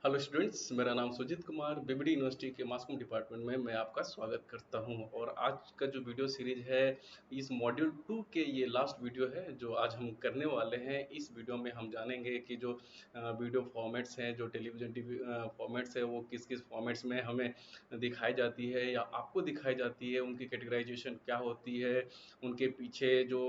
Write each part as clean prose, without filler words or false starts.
Hello students, मेरा नाम Sujit Kumar BBD university के मास कॉम डिपार्टमेंट में मैं आपका स्वागत करता हूं। और आज का जो वीडियो सीरीज है, इस मॉड्यूल 2 के ये लास्ट वीडियो है जो आज हम करने वाले हैं। इस वीडियो में हम जानेंगे कि जो वीडियो फॉर्मेट्स हैं, जो टेलीविज़न टीवी फॉर्मेट्स है, वो किस किस फॉर्मेट्स में हमें दिखाई जाती है या आपको दिखाई जाती है, उनकी कैटेगराइजेशन क्या होती है, उनके पीछे जो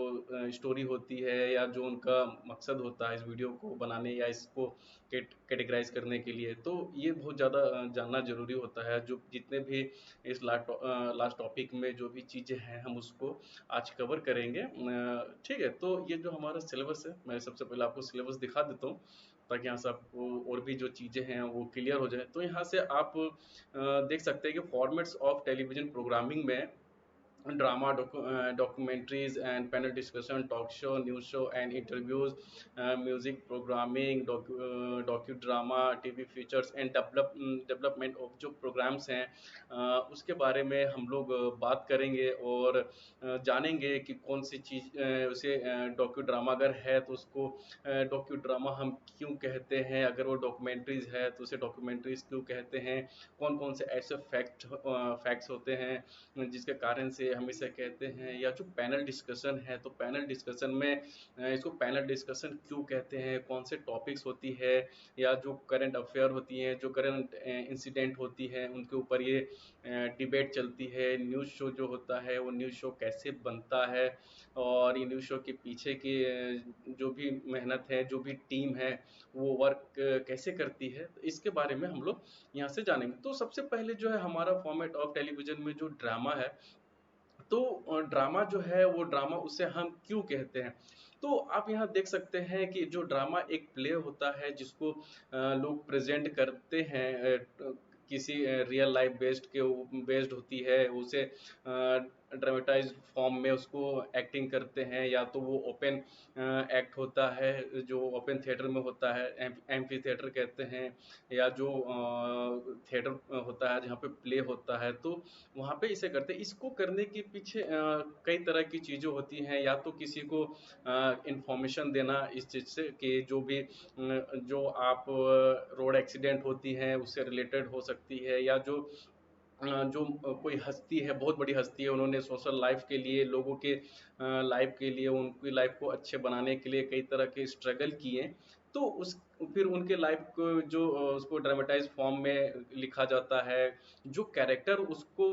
स्टोरी होती है या जो उनका मकसद होता है इस वीडियो को बनाने या इसको कैटेगराइज करने के लिए। तो ये बहुत ज़्यादा जानना ज़रूरी होता है। जो जितने भी इस लास्ट टॉपिक में जो भी चीज़ें हैं हम उसको आज कवर करेंगे। ठीक है, तो ये जो हमारा सिलेबस है, मैं सबसे पहले आपको सिलेबस दिखा देता हूँ ताकि यहाँ से आपको और भी जो चीज़ें हैं वो क्लियर हो जाए। तो यहाँ से आप देख सकते हैं कि फॉर्मेट्स ऑफ टेलीविज़न प्रोग्रामिंग में drama, documentaries and panel discussion, talk show, news show and interviews, music programming, docudrama, TV features and development of जो programs हैं उसके बारे में हम लोग बात करेंगे और जानेंगे कि कौन सी चीज़ उसे डॉक्यूड्रामा अगर है तो उसको डॉक्यूड्रामा हम क्यों कहते हैं, अगर वो डॉक्यूमेंट्रीज है तो उसे डॉक्यूमेंट्रीज क्यों कहते हैं, कौन कौन से ऐसे फैक्ट्स होते हैं जिसके कारण से हम इसे कहते हैं। या जो पैनल डिस्कशन है, तो पैनल डिस्कशन में इसको पैनल डिस्कशन क्यों कहते हैं, कौन से टॉपिक्स होती है या जो करंट अफेयर होती हैं, जो करंट इंसिडेंट होती है उनके ऊपर ये डिबेट चलती है। न्यूज़ शो जो होता है वो न्यूज़ शो कैसे बनता है और ये न्यूज़ शो के पीछे की जो भी मेहनत है, जो भी टीम है, वो वर्क कैसे करती है, तो इसके बारे में हम लोग यहाँ से जानेंगे। तो सबसे पहले जो है हमारा फॉर्मेट ऑफ टेलीविज़न में जो ड्रामा है, तो ड्रामा जो है वो ड्रामा उसे हम क्यों कहते हैं। तो आप यहाँ देख सकते हैं कि जो ड्रामा एक प्ले होता है जिसको लोग प्रेजेंट करते हैं, किसी रियल लाइफ बेस्ड होती है, उसे ड्रामेटाइज फॉर्म में उसको एक्टिंग करते हैं, या तो वो ओपन एक्ट होता है जो ओपन थिएटर में होता है, एम्फी थिएटर कहते हैं, या जो थिएटर होता है जहाँ पे प्ले होता है, तो वहाँ पे इसे करते हैं। इसको करने के पीछे कई तरह की चीज़ें होती हैं। या तो किसी को इंफॉर्मेशन देना इस चीज़ से कि जो भी जो आप रोड एक्सीडेंट होती हैं उससे रिलेटेड हो सकती है, या जो कोई हस्ती है, बहुत बड़ी हस्ती है, उन्होंने सोशल लाइफ के लिए, लोगों के लाइफ के लिए, उनकी लाइफ को अच्छे बनाने के लिए कई तरह के स्ट्रगल किए, तो उस फिर उनके लाइफ को जो उसको ड्रामेटाइज फॉर्म में लिखा जाता है। जो कैरेक्टर उसको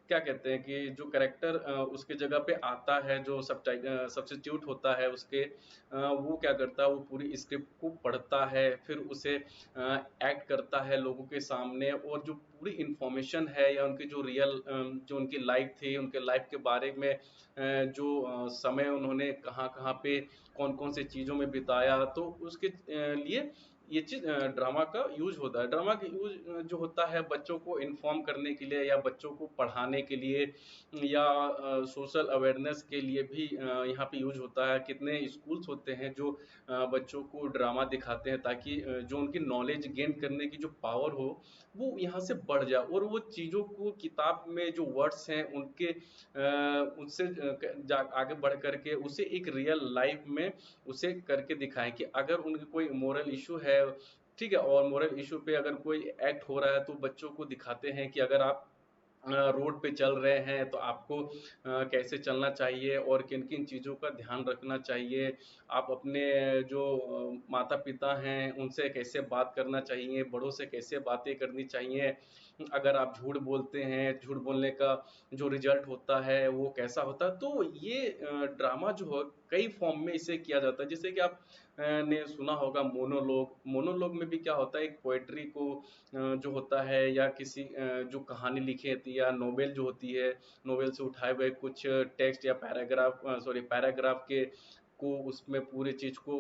क्या कहते हैं कि जो कैरेक्टर उसके जगह पे आता है, जो सब्स्टिट्यूट होता है उसके, वो क्या करता है, वो पूरी स्क्रिप्ट को पढ़ता है, फिर उसे एक्ट करता है लोगों के सामने, और जो पूरी इंफॉर्मेशन है या उनकी जो रियल जो उनकी लाइफ थी, उनके लाइफ के बारे में जो समय उन्होंने कहाँ कहाँ पे कौन कौन से चीज़ों में बिताया, तो उसके लिए ये चीज़ ड्रामा का यूज होता है। ड्रामा का यूज जो होता है बच्चों को इन्फॉर्म करने के लिए या बच्चों को पढ़ाने के लिए या सोशल अवेयरनेस के लिए भी यहाँ पे यूज होता है। कितने स्कूल्स होते हैं जो बच्चों को ड्रामा दिखाते हैं ताकि जो उनकी नॉलेज गेन करने की जो पावर हो वो यहाँ से बढ़ जाए, और वो चीज़ों को किताब में जो वर्ड्स हैं उनके उससे आगे बढ़ करके उसे एक रियल लाइफ में उसे करके दिखाएं कि अगर उनके कोई मोरल इशू है, ठीक है, और मोरल इशू पे अगर कोई एक्ट हो रहा है तो बच्चों को दिखाते हैं कि अगर आप रोड पे चल रहे हैं तो आपको कैसे चलना चाहिए और किन किन चीज़ों का ध्यान रखना चाहिए। आप अपने जो माता पिता हैं उनसे कैसे बात करना चाहिए, बड़ों से कैसे बातें करनी चाहिए, अगर आप झूठ बोलते हैं, झूठ बोलने का जो रिजल्ट होता है वो कैसा होता है। तो ये ड्रामा जो है कई फॉर्म में इसे किया जाता है। जैसे कि आप ने सुना होगा मोनोलॉग। मोनोलॉग में भी क्या होता है, एक पोएट्री को जो होता है या किसी जो कहानी लिखी होती है या नोवेल जो होती है, नोवेल से उठाए हुए कुछ टेक्स्ट या पैराग्राफ के को उसमें पूरी चीज़ को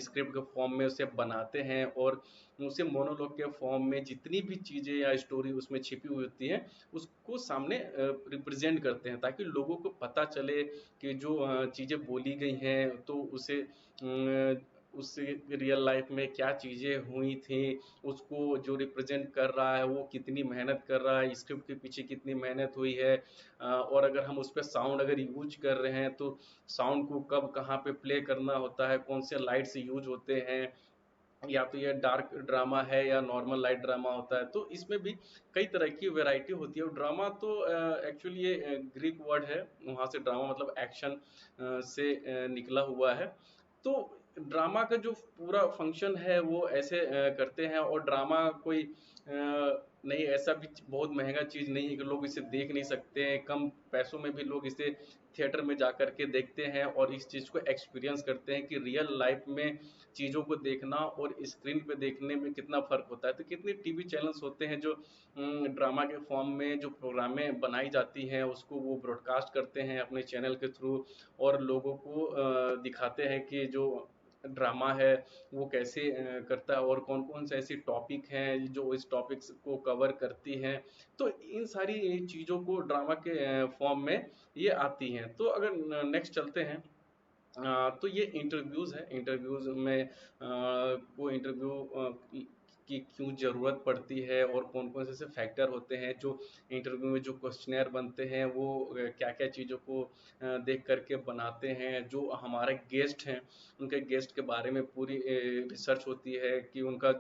स्क्रिप्ट के फॉर्म में उसे बनाते हैं, और उसे मोनोलॉग के फॉर्म में जितनी भी चीज़ें या स्टोरी उसमें छिपी हुई होती हैं उसको सामने रिप्रेजेंट करते हैं ताकि लोगों को पता चले कि जो चीज़ें बोली गई हैं तो उसे उससे रियल लाइफ में क्या चीज़ें हुई थी, उसको जो रिप्रेजेंट कर रहा है वो कितनी मेहनत कर रहा है, स्क्रिप्ट के पीछे कितनी मेहनत हुई है, और अगर हम उस पर साउंड अगर यूज कर रहे हैं तो साउंड को कब कहाँ पे प्ले करना होता है, कौन से लाइट्स यूज होते हैं, या तो ये डार्क ड्रामा है या नॉर्मल लाइट ड्रामा होता है, तो इसमें भी कई तरह की वैरायटी होती है। और ड्रामा तो एक्चुअली ये ग्रीक वर्ड है, वहाँ से ड्रामा मतलब एक्शन से निकला हुआ है। तो ड्रामा का जो पूरा फंक्शन है वो ऐसे करते हैं। और ड्रामा कोई नहीं, ऐसा भी बहुत महंगा चीज़ नहीं है कि लोग इसे देख नहीं सकते हैं। कम पैसों में भी लोग इसे थिएटर में जा कर के देखते हैं और इस चीज़ को एक्सपीरियंस करते हैं कि रियल लाइफ में चीज़ों को देखना और स्क्रीन पे देखने में कितना फ़र्क होता है। तो कितने टीवी चैनल्स होते हैं जो ड्रामा के फॉर्म में जो प्रोग्रामें बनाई जाती हैं उसको वो ब्रॉडकास्ट करते हैं अपने चैनल के थ्रू, और लोगों को दिखाते हैं कि जो ड्रामा है वो कैसे करता है और कौन-कौन से ऐसी टॉपिक हैं जो इस टॉपिक्स को कवर करती हैं। तो इन सारी चीज़ों को ड्रामा के फॉर्म में ये आती हैं। तो अगर नेक्स्ट चलते हैं, तो ये इंटरव्यूज़ है। इंटरव्यूज़ में को इंटरव्यू की क्यों ज़रूरत पड़ती है और कौन-कौन से ऐसे फैक्टर होते हैं जो इंटरव्यू में जो क्वेश्चनेयर बनते हैं वो क्या-क्या चीज़ों को देख कर के बनाते हैं। जो हमारे गेस्ट हैं, उनके गेस्ट के बारे में पूरी रिसर्च होती है कि उनका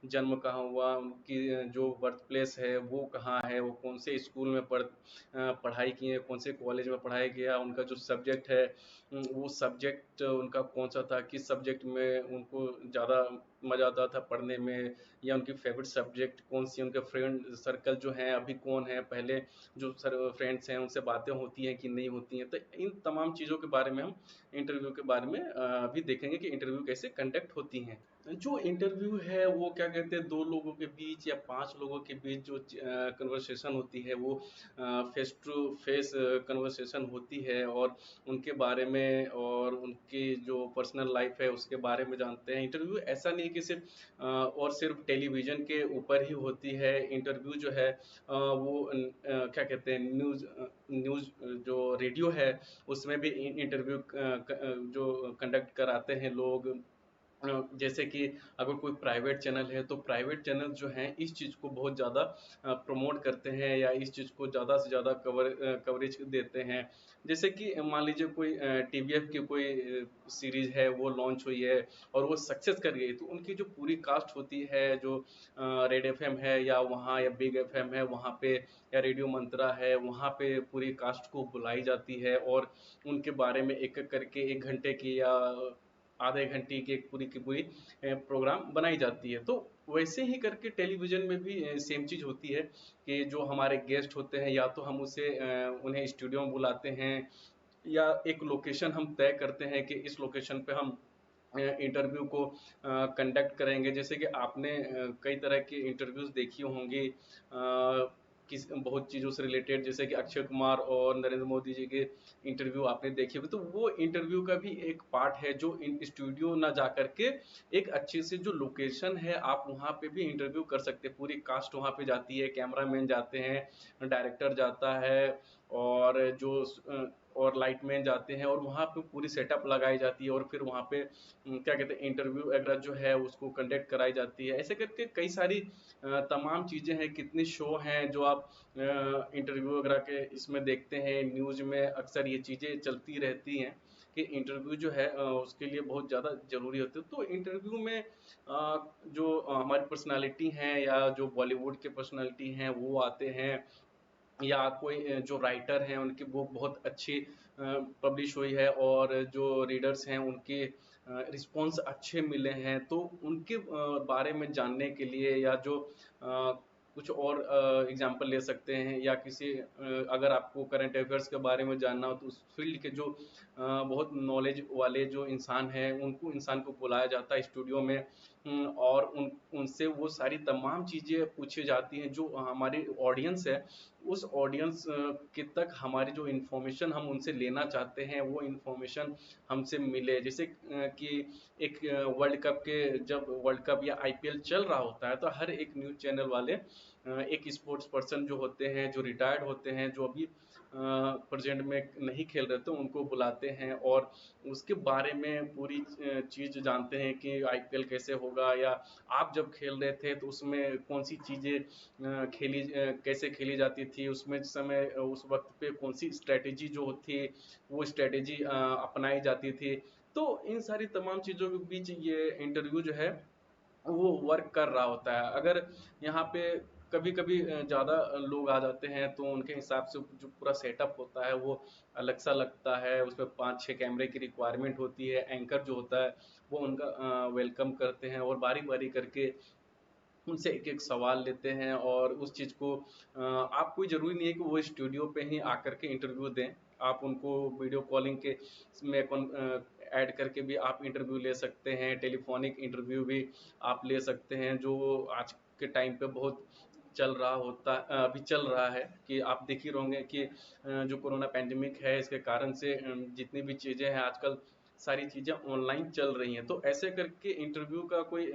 जन्म कहाँ हुआ, उनकी जो बर्थ प्लेस है वो कहाँ है, वो कौन से स्कूल में पढ़ाई की है, कौन से कॉलेज में पढ़ाई किया, उनका जो सब्जेक्ट है वो सब्जेक्ट उनका कौन-सा था, किस सब्जेक्ट में उनको ज़्यादा मज़ा आता था पढ़ने में, या उनकी फ़ेवरेट सब्जेक्ट कौन-सी, उनके फ्रेंड सर्कल जो हैं अभी कौन है, पहले जो फ्रेंड्स हैं उनसे बातें होती हैं कि नहीं होती हैं। तो इन तमाम चीज़ों के बारे में हम इंटरव्यू के बारे में अभी देखेंगे कि इंटरव्यू कैसे कंडक्ट होती हैं। जो इंटरव्यू है वो क्या कहते हैं, 2 लोगों के बीच या 5 लोगों के बीच जो कन्वर्सेशन होती है वो फेस टू फेस कन्वर्सेशन होती है, और उनके बारे में और उनकी जो पर्सनल लाइफ है उसके बारे में जानते हैं। इंटरव्यू ऐसा नहीं है कि सिर्फ टेलीविज़न के ऊपर ही होती है। इंटरव्यू जो है वो क्या कहते हैं, न्यूज़ जो रेडियो है उसमें भी इंटरव्यू जो कंडक्ट कराते हैं लोग। जैसे कि अगर कोई प्राइवेट चैनल है तो प्राइवेट चैनल जो हैं इस चीज़ को बहुत ज़्यादा प्रमोट करते हैं या इस चीज़ को ज़्यादा से ज़्यादा कवरेज देते हैं। जैसे कि मान लीजिए कोई टीवीएफ की कोई सीरीज़ है वो लॉन्च हुई है और वो सक्सेस कर गई, तो उनकी जो पूरी कास्ट होती है, जो रेड एफएम है या वहाँ या बिग एफएम है वहाँ पे, या रेडियो मंत्रा है वहाँ पे पूरी कास्ट को बुलाई जाती है और उनके बारे में एक-एक करके 1 घंटे की या आधे घंटे की एक पूरी की पूरी प्रोग्राम बनाई जाती है। तो वैसे ही करके टेलीविज़न में भी सेम चीज़ होती है कि जो हमारे गेस्ट होते हैं या तो हम उन्हें स्टूडियो में बुलाते हैं, या एक लोकेशन हम तय करते हैं कि इस लोकेशन पे हम इंटरव्यू को कंडक्ट करेंगे। जैसे कि आपने कई तरह की इंटरव्यूज़ देखी होंगी किस बहुत चीज़ों से रिलेटेड, जैसे कि अक्षय कुमार और नरेंद्र मोदी जी के इंटरव्यू आपने देखे होंगे, तो वो इंटरव्यू का भी एक पार्ट है जो इन स्टूडियो ना जा कर के एक अच्छी सी जो लोकेशन है आप वहाँ पे भी इंटरव्यू कर सकते हैं। पूरी कास्ट वहाँ पे जाती है, कैमरामैन जाते हैं, डायरेक्टर जाता है, और और लाइटमैन जाते हैं, और वहाँ पे पूरी सेटअप लगाई जाती है, और फिर वहाँ पे क्या कहते हैं इंटरव्यू वगैरह जो है उसको कंडक्ट कराई जाती है। ऐसे करके कई सारी तमाम चीज़ें हैं, कितने शो हैं जो आप इंटरव्यू वगैरह के इसमें देखते हैं। न्यूज़ में अक्सर ये चीज़ें चलती रहती हैं कि इंटरव्यू जो है उसके लिए बहुत ज़्यादा ज़रूरी होती है। तो इंटरव्यू में जो हमारी पर्सनैलिटी हैं या जो बॉलीवुड के पर्सनैलिटी हैं वो आते हैं, या कोई जो राइटर हैं उनकी बुक बहुत अच्छी पब्लिश हुई है और जो रीडर्स हैं उनके रिस्पॉन्स अच्छे मिले हैं, तो उनके बारे में जानने के लिए, या जो कुछ और एग्जांपल ले सकते हैं, या अगर आपको करंट अफेयर्स के बारे में जानना हो तो उस फील्ड के जो बहुत नॉलेज वाले जो इंसान को बुलाया जाता है स्टूडियो में। और उनसे वो सारी तमाम चीज़ें पूछी जाती हैं जो हमारी ऑडियंस है, उस ऑडियंस के तक हमारी जो इन्फॉर्मेशन हम उनसे लेना चाहते हैं वो इन्फॉर्मेशन हमसे मिले। जैसे कि एक वर्ल्ड कप के जब वर्ल्ड कप या आईपीएल चल रहा होता है तो हर एक न्यूज़ चैनल वाले एक स्पोर्ट्स पर्सन जो होते हैं, जो रिटायर्ड होते हैं, जो अभी प्रेजेंट में नहीं खेल रहे, तो उनको बुलाते हैं और उसके बारे में पूरी चीज़ जानते हैं कि आईपीएल कैसे होगा, या आप जब खेल रहे थे तो उसमें कौन सी चीज़ें कैसे खेली जाती थी, उसमें उस वक्त पे कौन सी स्ट्रेटेजी जो थी वो स्ट्रेटेजी अपनाई जाती थी। तो इन सारी तमाम चीज़ों के बीच ये इंटरव्यू जो है वो वर्क कर रहा होता है। अगर यहाँ पे कभी-कभी ज़्यादा लोग आ जाते हैं तो उनके हिसाब से जो पूरा सेटअप होता है वो अलग सा लगता है, उसमें 5-6 कैमरे की रिक्वायरमेंट होती है। एंकर जो होता है वो उनका वेलकम करते हैं और बारी-बारी करके उनसे एक-एक सवाल लेते हैं और उस चीज़ को आप कोई ज़रूरी नहीं है कि वो स्टूडियो पे ही आकर के इंटरव्यू दें। आप उनको वीडियो कॉलिंग के में ऐड करके भी आप इंटरव्यू ले सकते हैं, टेलीफ़ोनिक इंटरव्यू भी आप ले सकते हैं, जो आज के टाइम पे बहुत चल रहा अभी चल रहा है कि आप देख ही रहोगे कि जो कोरोना पैंडेमिक है इसके कारण से जितनी भी चीज़ें हैं आजकल सारी चीज़ें ऑनलाइन चल रही हैं। तो ऐसे करके इंटरव्यू का कोई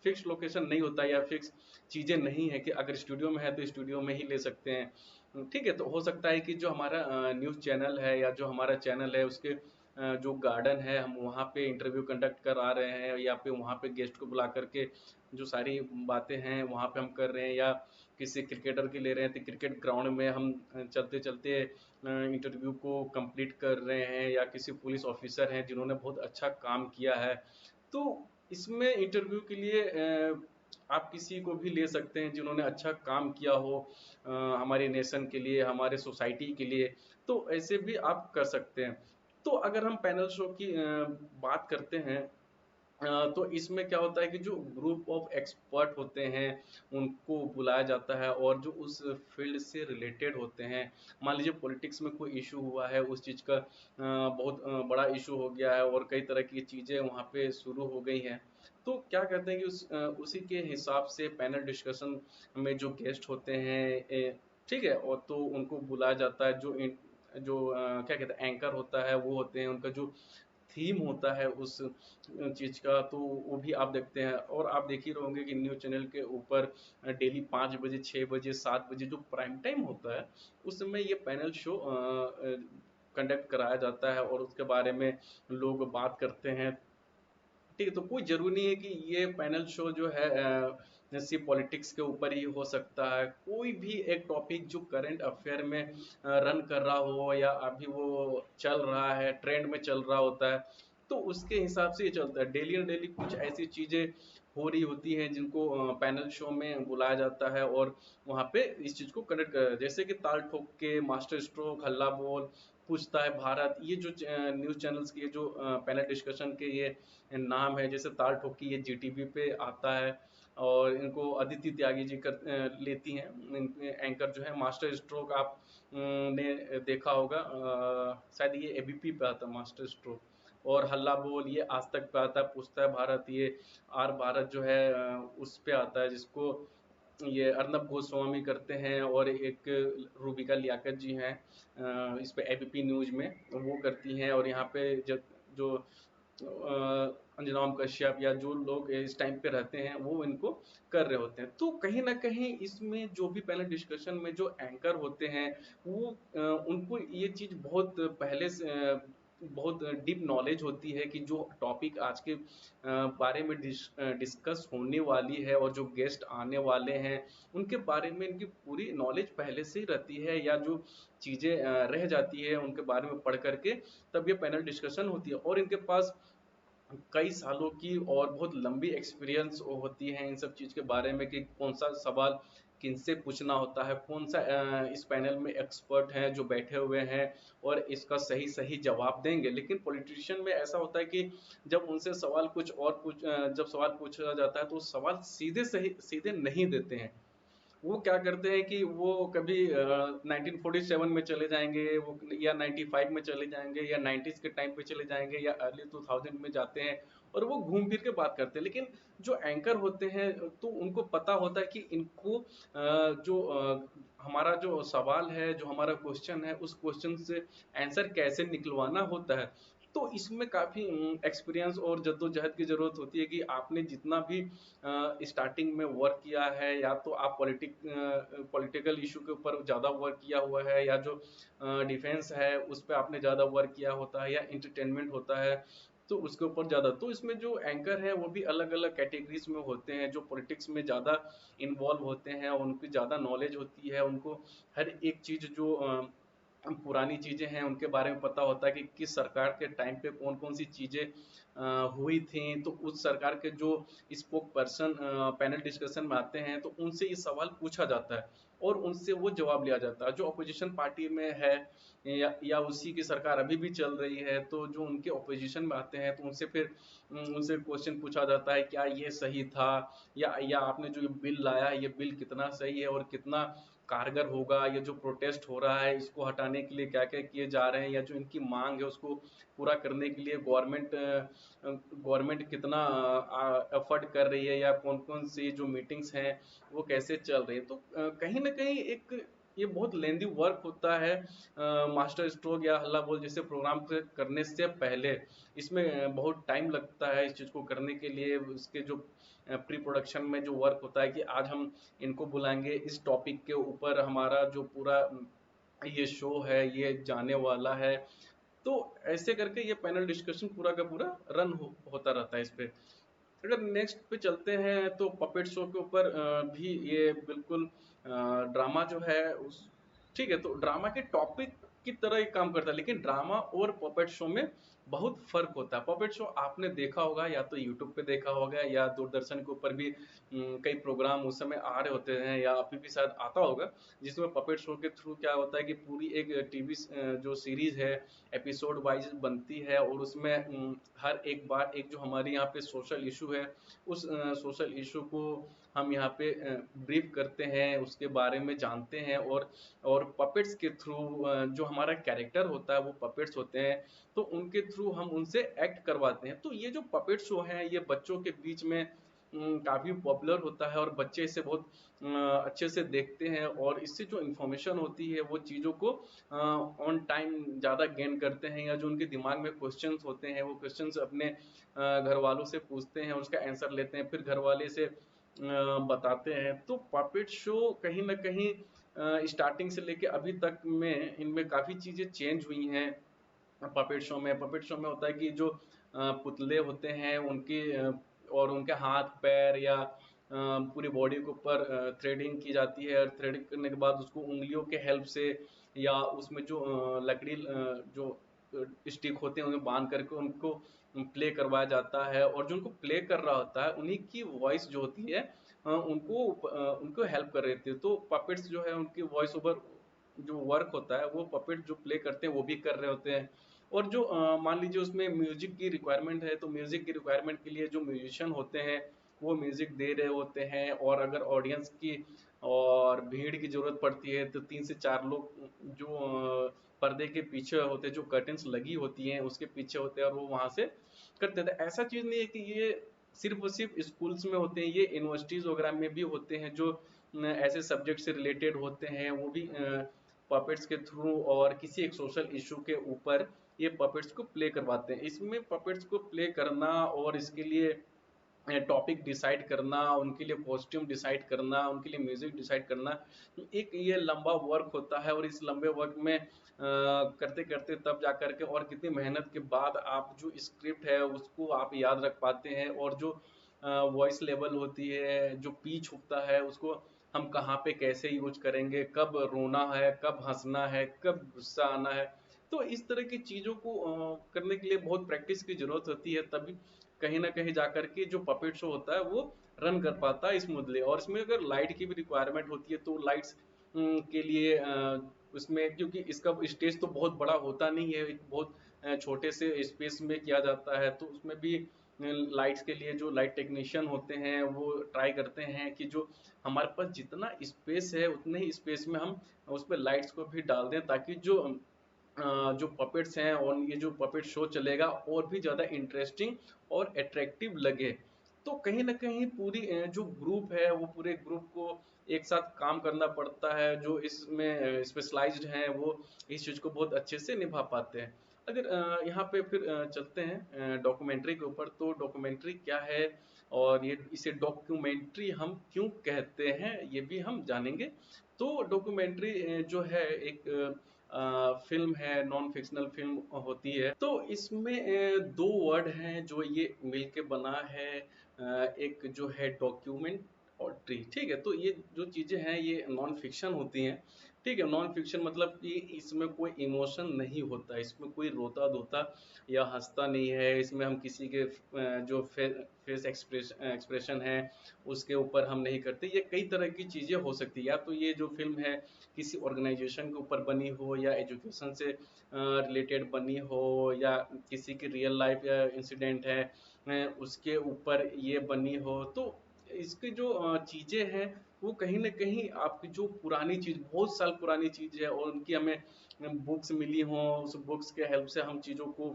फिक्स लोकेशन नहीं होता या फिक्स चीज़ें नहीं है कि अगर स्टूडियो में है तो स्टूडियो में ही ले सकते हैं। ठीक है, तो हो सकता है कि जो हमारा न्यूज़ चैनल है या जो हमारा चैनल है उसके जो गार्डन है हम वहाँ पे इंटरव्यू कंडक्ट करा रहे हैं या फिर वहाँ पे गेस्ट को बुला करके जो सारी बातें हैं वहाँ पे हम कर रहे हैं या किसी क्रिकेटर की ले रहे हैं तो क्रिकेट ग्राउंड में हम चलते चलते इंटरव्यू को कंप्लीट कर रहे हैं या किसी पुलिस ऑफिसर हैं जिन्होंने बहुत अच्छा काम किया है। तो इसमें इंटरव्यू के लिए आप किसी को भी ले सकते हैं जिन्होंने अच्छा काम किया हो हमारे नेशन के लिए, हमारे सोसाइटी के लिए, तो ऐसे भी आप कर सकते हैं। तो अगर हम पैनल शो की बात करते हैं तो इसमें क्या होता है कि जो ग्रुप ऑफ एक्सपर्ट होते हैं उनको बुलाया जाता है और जो उस फील्ड से रिलेटेड होते हैं। मान लीजिए पॉलिटिक्स में कोई इशू हुआ है, उस चीज़ का बहुत बड़ा इशू हो गया है और कई तरह की चीज़ें वहाँ पे शुरू हो गई हैं। तो क्या कहते हैं कि उसी के हिसाब से पैनल डिस्कशन में जो गेस्ट होते हैं ठीक है, और तो उनको बुलाया जाता है। जो क्या कहते हैं एंकर होता है वो होते हैं, उनका जो थीम होता है उस चीज़ का, तो वो भी आप देखते हैं। और आप देख ही रहोगे कि न्यूज़ चैनल के ऊपर डेली 5 बजे, 6 बजे, 7 बजे जो प्राइम टाइम होता है उस समय ये पैनल शो कंडक्ट कराया जाता है और उसके बारे में लोग बात करते हैं। ठीक है, तो कोई ज़रूरी नहीं है कि ये पैनल शो जो है सिर्फ पॉलिटिक्स के ऊपर ही हो सकता है। कोई भी एक टॉपिक जो करंट अफेयर में रन कर रहा हो या अभी वो चल रहा है, ट्रेंड में चल रहा होता है, तो उसके हिसाब से ये चलता है। डेली और डेली कुछ ऐसी चीज़ें हो रही होती हैं जिनको पैनल शो में बुलाया जाता है और वहाँ पे इस चीज़ को कंडक्ट कर, जैसे कि ताल ठोक के, मास्टर स्ट्रोक, हल्ला बोल, पूछता है भारत, ये जो न्यूज़ चैनल्स के जो पैनल डिस्कशन के ये नाम है। जैसे ताल ठोकी ये जीटीवी पे आता है और इनको अदिति त्यागी जी लेती हैं। एंकर जो है मास्टर स्ट्रोक आप ने देखा होगा, शायद ये एबीपी पे आता है मास्टर स्ट्रोक। और हल्ला बोल ये आज तक पे आता है, पूछता है भारत ये आर भारत जो है उस पे आता है, जिसको ये अर्नब गोस्वामी करते हैं और एक रूबिका लियाकत जी हैं इस पे एबीपी न्यूज़ में वो करती हैं। और यहाँ पे जो अंजनाम कश्यप या जो लोग इस टाइम पे रहते हैं वो इनको कर रहे होते हैं। तो कहीं ना कहीं इसमें जो भी पैनल डिस्कशन में जो एंकर होते हैं वो उनको ये चीज़ बहुत पहले से बहुत डीप नॉलेज होती है कि जो टॉपिक आज के बारे में डिस्कस होने वाली है और जो गेस्ट आने वाले हैं उनके बारे में इनकी पूरी नॉलेज पहले से ही रहती है, या जो चीज़ें रह जाती है उनके बारे में पढ़ करके तब ये पैनल डिस्कशन होती है। और इनके पास कई सालों की और बहुत लंबी एक्सपीरियंस होती है इन सब चीज़ के बारे में कि कौन सा सवाल किनसे पूछना होता है, कौन सा इस पैनल में एक्सपर्ट हैं जो बैठे हुए हैं और इसका सही सही जवाब देंगे। लेकिन पॉलिटिशियन में ऐसा होता है कि जब उनसे सवाल कुछ और जब सवाल पूछा जाता है तो सवाल सीधे नहीं देते हैं। वो क्या करते हैं कि वो कभी 1947 में चले जाएंगे वो, या 95 में चले जाएंगे, या 90s के टाइम पे चले जाएंगे, या अर्ली 2000 में जाते हैं और वो घूम फिर के बात करते हैं। लेकिन जो एंकर होते हैं तो उनको पता होता है कि इनको हमारा जो सवाल है, जो हमारा क्वेश्चन है, उस क्वेश्चन से आंसर कैसे निकलवाना होता है। तो इसमें काफ़ी एक्सपीरियंस और जद्दोजहद की ज़रूरत होती है कि आपने जितना भी स्टार्टिंग में वर्क किया है, या तो आप पॉलिटिकल इशू के ऊपर ज़्यादा वर्क किया हुआ है, या जो डिफेंस है उस पर आपने ज़्यादा वर्क किया होता है, या इंटरटेनमेंट होता है तो उसके ऊपर ज़्यादा। तो इसमें जो एंकर है वो भी अलग अलग कैटेगरीज में होते हैं। जो पॉलिटिक्स में ज़्यादा इन्वॉल्व होते हैं, उनकी ज़्यादा नॉलेज होती है, उनको हर एक चीज़ जो पुरानी चीज़ें हैं उनके बारे में पता होता है कि किस सरकार के टाइम पे कौन-कौन सी चीज़ें हुई थी। तो उस सरकार के जो स्पोक पर्सन पैनल डिस्कशन में आते हैं तो उनसे ये सवाल पूछा जाता है और उनसे वो जवाब लिया जाता है। जो अपोजिशन पार्टी में है या उसी की सरकार अभी भी चल रही है, तो जो उनके अपोजिशन में आते हैं तो उनसे फिर उनसे क्वेश्चन पूछा जाता है क्या ये सही था, या आपने जो ये बिल लाया है ये बिल कितना सही है और कितना कारगर होगा, ये जो प्रोटेस्ट हो रहा है इसको हटाने के लिए क्या-क्या किए जा रहे हैं, या जो इनकी मांग है उसको पूरा करने के लिए गवर्नमेंट कितना एफर्ट कर रही है, या कौन-कौन सी जो मीटिंग्स हैं वो कैसे चल रही है। तो कहीं न कहीं एक ये बहुत लेंदी वर्क होता है मास्टर स्ट्रोक या हल्ला बोल जैसे प्रोग्राम करने से पहले। इसमें बहुत टाइम लगता है इस चीज़ को करने के लिए, उसके जो प्री प्रोडक्शन में जो वर्क होता है कि आज हम इनको बुलाएंगे, इस टॉपिक के ऊपर हमारा जो पूरा ये शो है ये जाने वाला है। तो ऐसे करके ये पैनल डिस्कशन पूरा का पूरा होता रहता है इस पे। अगर नेक्स्ट पे चलते हैं तो पपेट शो के ऊपर भी ये बिल्कुल ड्रामा जो है उस ठीक है, तो ड्रामा के टॉपिक की तरह ही काम करता है, लेकिन ड्रामा और पपेट शो में बहुत फर्क होता है। पपेट शो आपने देखा होगा, या तो यूट्यूब पे देखा होगा या दूरदर्शन के ऊपर भी कई प्रोग्राम उस समय आ रहे होते हैं या अभी भी शायद आता होगा, जिसमें पपेट शो के थ्रू क्या होता है कि पूरी एक टीवी जो सीरीज है एपिसोड वाइज बनती है और उसमें हर एक बार एक जो हमारे यहाँ पे सोशल इशू है उस सोशल इशू को हम यहाँ पे ब्रीफ करते हैं, उसके बारे में जानते हैं, और पपेट्स के थ्रू जो हमारा कैरेक्टर होता है वो पपेट्स होते हैं, तो उनके थ्रू हम उनसे एक्ट करवाते हैं। तो ये जो पपेट शो है ये बच्चों के बीच में काफ़ी पॉपुलर होता है और बच्चे इसे बहुत अच्छे से देखते हैं, और इससे जो इन्फॉर्मेशन होती है वो चीज़ों को ऑन टाइम ज़्यादा गेन करते हैं, या जो उनके दिमाग में क्वेश्चंस होते हैं वो क्वेश्चंस अपने घर वालों से पूछते हैं, उसका आंसर लेते हैं, फिर घर वाले से बताते हैं। तो पपेट शो कहीं न कहीं स्टार्टिंग से लेके अभी तक में इनमें काफ़ी चीज़ें चेंज हुई हैं। पपेट शो में होता है कि जो पुतले होते हैं उनके और उनके हाथ पैर या पूरी बॉडी के ऊपर थ्रेडिंग की जाती है, और थ्रेडिंग करने के बाद उसको उंगलियों के हेल्प से या उसमें जो लकड़ी जो स्टिक होते हैं उन्हें बांध करके उनको प्ले करवाया जाता है, और जो उनको प्ले कर रहा होता है उन्हीं की वॉइस जो होती है उनको हेल्प कर रही होती है। तो पपेट्स जो है उनकी वॉइस ओवर जो वर्क होता है वो पपेट जो प्ले करते हैं वो भी कर रहे होते हैं। और जो मान लीजिए उसमें म्यूजिक की रिक्वायरमेंट है तो म्यूजिक की रिक्वायरमेंट के लिए जो म्यूजिशियन होते हैं वो म्यूजिक दे रहे होते हैं, और अगर ऑडियंस की और भीड़ की जरूरत पड़ती है तो 3 से 4 लोग जो पर्दे के पीछे होते हैं, जो कर्टन्स लगी होती हैं उसके पीछे होते हैं और वो वहां से करते थे। ऐसा चीज नहीं है कि ये सिर्फ और सिर्फ स्कूल्स में होते हैं, ये यूनिवर्सिटीज वगैरह में भी होते हैं जो ऐसे सब्जेक्ट से रिलेटेड होते हैं, वो भी पपेट्स के थ्रू और किसी एक सोशल इशू के ऊपर ये पपेट्स को प्ले करवाते हैं। इसमें पपेट्स को प्ले करना और इसके लिए टॉपिक डिसाइड करना, उनके लिए कॉस्ट्यूम डिसाइड करना, उनके लिए म्यूजिक डिसाइड करना, एक ये लंबा वर्क होता है, और इस लंबे वर्क में करते करते तब जा करके और कितनी मेहनत के बाद आप जो स्क्रिप्ट है उसको आप याद रख पाते हैं, और जो वॉइस लेवल होती है, जो पिच होता है, उसको हम कहाँ पे कैसे यूज करेंगे, कब रोना है, कब हंसना है, कब गुस्सा आना है। तो इस तरह की चीज़ों को करने के लिए बहुत प्रैक्टिस की ज़रूरत होती है, तभी कहीं न कहीं जाकर के जो पपेट शो होता है वो रन कर पाता है स्मूथली। और इसमें अगर लाइट की भी रिक्वायरमेंट होती है तो लाइट्स के लिए उसमें क्योंकि इसका स्टेज तो बहुत बड़ा होता नहीं है, एक बहुत छोटे से स्पेस में किया जाता है, तो उसमें भी लाइट्स के लिए जो लाइट टेक्नीशियन होते हैं वो ट्राई करते हैं कि जो हमारे पास जितना स्पेस है उतने ही स्पेस में हम उस पे लाइट्स को भी डाल दें, ताकि जो पपेट्स हैं और ये जो पपेट शो चलेगा और भी ज़्यादा इंटरेस्टिंग और अट्रैक्टिव लगे। तो कहीं न कहीं पूरी जो ग्रुप है वो पूरे ग्रुप को एक साथ काम करना पड़ता है, जो इसमें स्पेशलाइज्ड हैं वो इस चीज़ को बहुत अच्छे से निभा पाते हैं। अगर यहाँ पे फिर चलते हैं डॉक्यूमेंट्री के ऊपर, तो डॉक्यूमेंट्री क्या है और ये इसे डॉक्यूमेंट्री हम क्यों कहते हैं ये भी हम जानेंगे। तो डॉक्यूमेंट्री जो है एक फिल्म है, नॉन फिक्शनल फिल्म होती है। तो इसमें 2 वर्ड हैं जो ये मिलके बना है, एक जो है डॉक्यूमेंट और ट्री, ठीक है? तो ये जो चीज़ें हैं ये नॉन फिक्शन होती हैं, ठीक है, नॉन फिक्शन मतलब कि इसमें कोई इमोशन नहीं होता, इसमें कोई रोता-धोता या हँसता नहीं है, इसमें हम किसी के जो फेस एक्सप्रेशन है, उसके ऊपर हम नहीं करते। ये कई तरह की चीज़ें हो सकती हैं, या तो ये जो फ़िल्म है किसी ऑर्गेनाइज़ेशन के ऊपर बनी हो या एजुकेशन से रिलेटेड बनी हो या किसी की रियल लाइफ़ या इंसिडेंट है उसके ऊपर ये बनी हो। तो इसकी जो चीज़ें हैं वो कहीं न कहीं आपकी जो पुरानी चीज़ बहुत साल पुरानी चीज़ है और उनकी हमें बुक्स मिली हों, उस बुक्स के हेल्प से हम चीज़ों को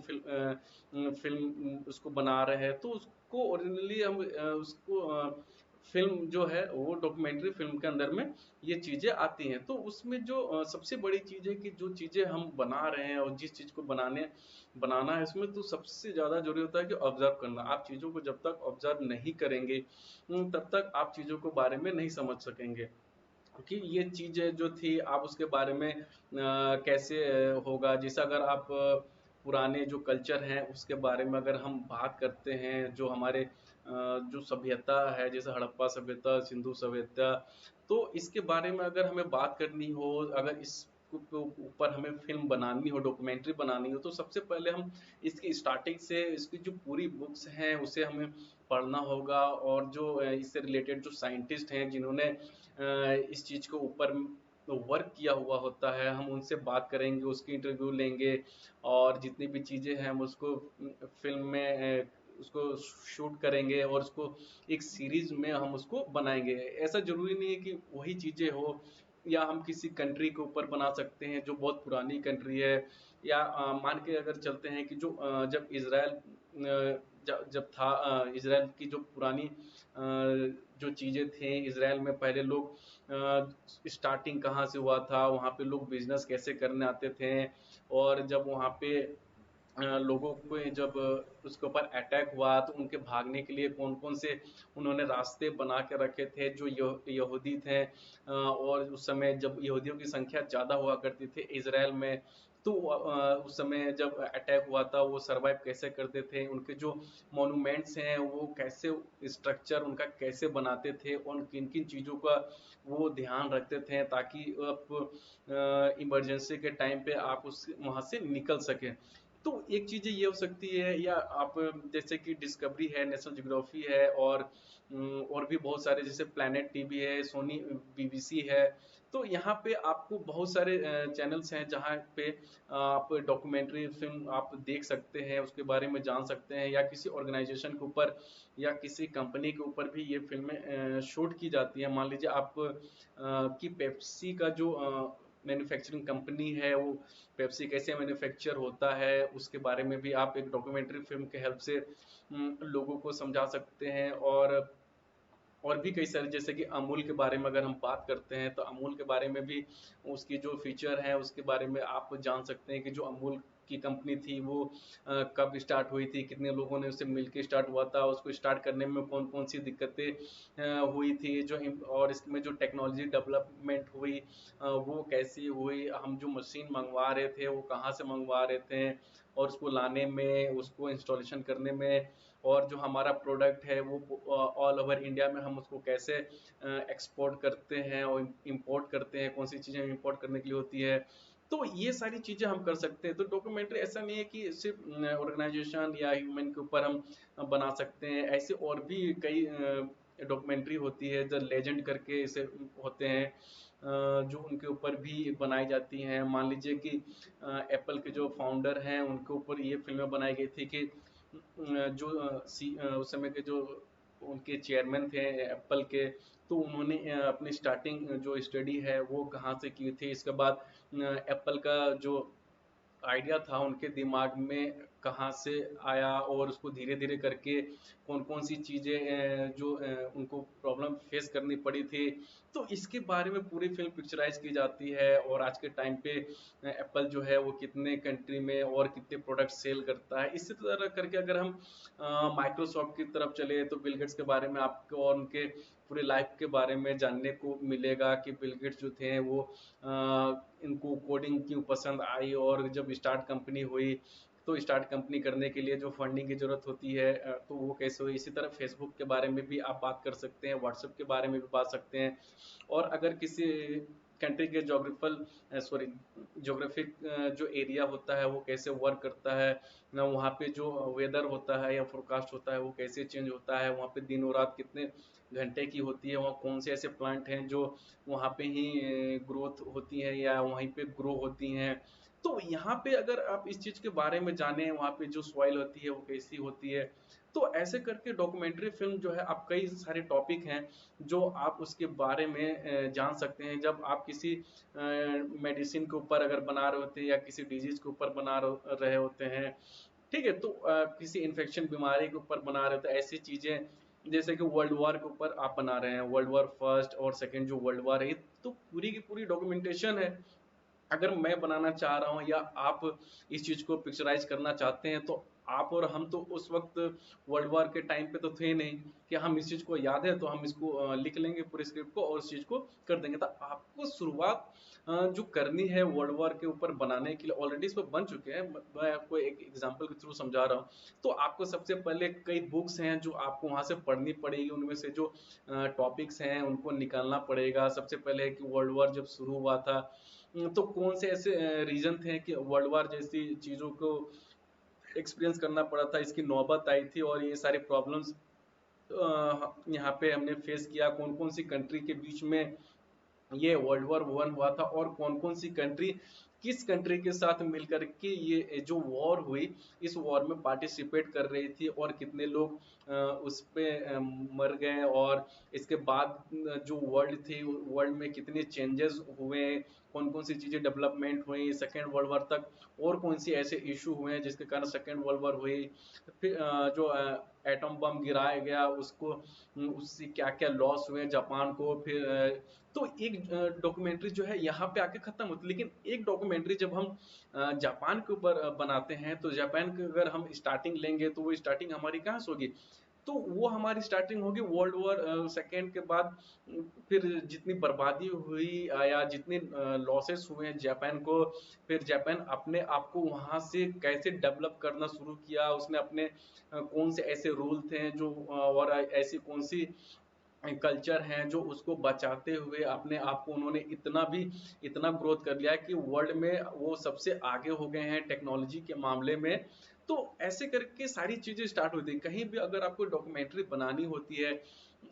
फ़िल्म उसको बना रहे हैं, तो उसको ओरिजिनली हम उसको फ़िल्म जो है वो डॉक्यूमेंट्री फ़िल्म के अंदर में ये चीज़ें आती हैं। तो उसमें जो सबसे बड़ी चीज़ है कि जो चीज़ें हम बना रहे हैं और जिस चीज़ को बनाना है इसमें तो सबसे ज़्यादा ज़रूरी होता है कि ऑब्ज़र्व करना। आप चीज़ों को जब तक ऑब्ज़र्व नहीं करेंगे तब तक आप चीज़ों के बारे में नहीं समझ सकेंगे। कि ये चीज़ें जो थी आप उसके बारे में कैसे होगा जैसे अगर आप पुराने जो कल्चर हैं उसके बारे में अगर हम बात करते हैं जो हमारे जो सभ्यता है जैसे हड़प्पा सभ्यता, सिंधु सभ्यता तो इसके बारे में अगर हमें बात करनी हो अगर इस ऊपर हमें फ़िल्म बनानी हो, डॉक्यूमेंट्री बनानी हो तो सबसे पहले हम इसकी स्टार्टिंग से इसकी जो पूरी बुक्स हैं उसे हमें पढ़ना होगा और जो इससे रिलेटेड जो साइंटिस्ट हैं जिन्होंने इस चीज़ के ऊपर वर्क किया हुआ होता है, हम उनसे बात करेंगे, उसकी इंटरव्यू लेंगे और जितनी भी चीज़ें हैं हम उसको फ़िल्म में उसको शूट करेंगे और उसको एक सीरीज़ में हम उसको बनाएँगे। ऐसा ज़रूरी नहीं है कि वही चीज़ें हो या हम किसी कंट्री के ऊपर बना सकते हैं जो बहुत पुरानी कंट्री है या मान के अगर चलते हैं कि जो जब इज़राइल जब था इज़राइल की जो पुरानी जो चीज़ें थी इज़राइल में पहले लोग स्टार्टिंग कहाँ से हुआ था, वहाँ पे लोग बिज़नेस कैसे करने आते थे और जब वहाँ पे लोगों को जब उसके ऊपर अटैक हुआ तो उनके भागने के लिए कौन-कौन से उन्होंने रास्ते बना के रखे थे जो यहूदी थे और उस समय जब यहूदियों की संख्या ज़्यादा हुआ करती थी इज़राइल में तो उस समय जब अटैक हुआ था वो सर्वाइव कैसे करते थे, उनके जो मॉन्यूमेंट्स हैं वो कैसे स्ट्रक्चर उनका कैसे बनाते थे और किन-किन चीज़ों का वो ध्यान रखते थे ताकि आप इमरजेंसी के टाइम पे आप उस वहाँ से निकल सकें। तो एक चीज़ें ये हो सकती है या आप जैसे कि डिस्कवरी है, नेशनल ज्योग्राफी है और भी बहुत सारे जैसे प्लैनेट टीवी है, सोनी बीबीसी है। तो यहाँ पे आपको बहुत सारे चैनल्स हैं जहाँ पे आप डॉक्यूमेंट्री फ़िल्म आप देख सकते हैं, उसके बारे में जान सकते हैं या किसी ऑर्गेनाइज़ेशन के ऊपर या किसी कंपनी के ऊपर भी ये फ़िल्में शूट की जाती हैं। मान लीजिए आप कि पेप्सी का जो मैन्युफैक्चरिंग कंपनी है वो पेप्सी कैसे मैन्युफैक्चर होता है उसके बारे में भी आप एक डॉक्यूमेंट्री फिल्म के हेल्प से लोगों को समझा सकते हैं और भी कई सारे जैसे कि अमूल के बारे में अगर हम बात करते हैं तो अमूल के बारे में भी उसकी जो फीचर है उसके बारे में आप जान सकते हैं कि जो अमूल की कंपनी थी वो कब स्टार्ट हुई थी कितने लोगों ने उससे मिलके स्टार्ट हुआ था उसको स्टार्ट करने में कौन कौन सी दिक्कतें हुई थी और इसमें जो टेक्नोलॉजी डेवलपमेंट हुई वो कैसी हुई हम जो मशीन मंगवा रहे थे वो कहाँ से मंगवा रहे थे और उसको लाने में उसको इंस्टॉलेशन करने में और जो हमारा प्रोडक्ट है वो ऑल ओवर इंडिया में हम उसको कैसे एक्सपोर्ट करते हैं और इंपोर्ट करते हैं कौन सी चीज़ें इंपोर्ट करने के लिए होती है तो ये सारी चीज़ें हम कर सकते हैं तो डॉक्यूमेंट्री ऐसा नहीं है कि सिर्फ ऑर्गेनाइजेशन या ह्यूमन के ऊपर हम बना सकते हैं ऐसे और भी कई डॉक्यूमेंट्री होती है द लेजेंड करके ऐसे होते हैं जो उनके ऊपर भी बनाई जाती हैं मान लीजिए कि एप्पल के जो फाउंडर हैं उनके ऊपर ये फिल्में बनाई गई थी कि जो उस समय के जो उनके चेयरमैन थे एप्पल के तो उन्होंने अपनी स्टार्टिंग जो स्टडी है वो कहाँ से की थी इसके बाद एप्पल का जो आइडिया था उनके दिमाग में कहाँ से आया और उसको धीरे-धीरे करके कौन-कौन सी चीज़ें जो उनको प्रॉब्लम फेस करनी पड़ी थी। तो इसके बारे में पूरी फ़िल्म पिक्चराइज़ की जाती है और आज के टाइम पे एप्पल जो है वो कितने कंट्री में और कितने प्रोडक्ट सेल करता है। इसी तरह करके अगर हम माइक्रोसॉफ्ट की तरफ चले तो बिल गेट्स के बारे में आपको और उनके पूरे लाइफ़ के बारे में जानने को मिलेगा कि बिल गेट्स जो थे वो इनको कोडिंग क्यों पसंद आई और जब स्टार्ट कंपनी हुई तो स्टार्ट कंपनी करने के लिए जो फंडिंग की ज़रूरत होती है तो वो कैसे हुई इसी तरह फेसबुक के बारे में भी आप बात कर सकते हैं व्हाट्सएप के बारे में भी बात सकते हैं और अगर किसी कंट्री के जोग्राफिक जो एरिया होता है वो कैसे वर्क करता है ना, वहाँ पे जो वेदर होता है या फोरकास्ट होता है वो कैसे चेंज होता है, वहाँ पे दिन और रात कितने घंटे की होती है, वहाँ कौन से ऐसे प्लांट हैं जो वहाँ पे ही ग्रोथ होती है या वहीं पे ग्रो होती हैं। तो यहाँ पे अगर आप इस चीज़ के बारे में जाने, वहाँ पे जो सॉइल होती है वो कैसी होती है, तो ऐसे करके डॉक्यूमेंट्री फिल्म जो है, आप कई सारे टॉपिक हैं जो आप उसके बारे में जान सकते हैं। जब आप किसी मेडिसिन के ऊपर अगर बना रहे होते हैं या किसी डिजीज के ऊपर बना रहे होते हैं, ठीक है, तो किसी इन्फेक्शन बीमारी के ऊपर बना रहे थे, ऐसी चीजें जैसे कि वर्ल्ड वॉर के ऊपर आप बना रहे हैं, वर्ल्ड वॉर फर्स्ट और सेकंड जो वर्ल्ड वॉर है, तो पूरी की पूरी डॉक्यूमेंटेशन है। अगर मैं बनाना चाह रहा हूँ या आप इस चीज को पिक्चराइज करना चाहते हैं, तो आप और हम तो उस वक्त वर्ल्ड वॉर के टाइम पे तो थे नहीं कि हम इस चीज को याद है तो हम इसको लिख लेंगे पूरे स्क्रिप्ट को और उस चीज को कर देंगे। तो आपको शुरुआत जो करनी है वर्ल्ड वॉर के ऊपर बनाने के लिए, ऑलरेडी इस पर बन चुके हैं, मैं आपको एक एग्जांपल के थ्रू समझा रहा हूँ। तो आपको सबसे पहले कई बुक्स हैं जो आपको वहां से पढ़नी पड़ेगी, उनमें से जो टॉपिक्स हैं उनको निकालना पड़ेगा। सबसे पहले है कि वर्ल्ड वॉर जब शुरू हुआ था, तो कौन से ऐसे रीजन थे कि वर्ल्ड वार जैसी चीजों को एक्सपीरियंस करना पड़ा था, इसकी नौबत आई थी और ये सारी प्रॉब्लम्स यहाँ पे हमने फेस किया। कौन कौन सी कंट्री के बीच में ये वर्ल्ड वॉर वन हुआ था और कौन कौन सी कंट्री किस कंट्री के साथ मिलकर के ये जो वॉर हुई, इस वॉर में पार्टिसिपेट कर रही थी और कितने लोग उस पे मर गए, और इसके बाद जो वर्ल्ड थी, वर्ल्ड में कितने चेंजेस हुए, कौन कौन सी चीजें डेवलपमेंट हुई सेकेंड वर्ल्ड वॉर तक, और कौन सी ऐसे इशू हुए हैं जिसके कारण सेकेंड वर्ल्ड वॉर हुई। फिर जो एटम बम गिराया गया उसको, उससे क्या क्या लॉस हुए जापान को। फिर तो एक डॉक्यूमेंट्री जो है यहाँ पे आके खत्म होती है, लेकिन एक डॉक्यूमेंट्री जब हम जापान के ऊपर बनाते हैं, तो जापान की अगर हम स्टार्टिंग लेंगे तो वो स्टार्टिंग हमारी कहाँ से होगी, तो वो हमारी स्टार्टिंग होगी वर्ल्ड वॉर सेकेंड के बाद। फिर जितनी बर्बादी हुई या जितने लॉसेस हुए हैं जापान को, फिर जापान अपने आप को वहां से कैसे डेवलप करना शुरू किया, उसने अपने कौन से ऐसे रूल थे जो और ऐसी कौन सी कल्चर हैं जो उसको बचाते हुए अपने आप को उन्होंने इतना ग्रोथ कर लिया है कि वर्ल्ड में वो सबसे आगे हो गए हैं टेक्नोलॉजी के मामले में। तो ऐसे करके सारी चीजें स्टार्ट होती है। कहीं भी अगर आपको डॉक्यूमेंट्री बनानी होती है,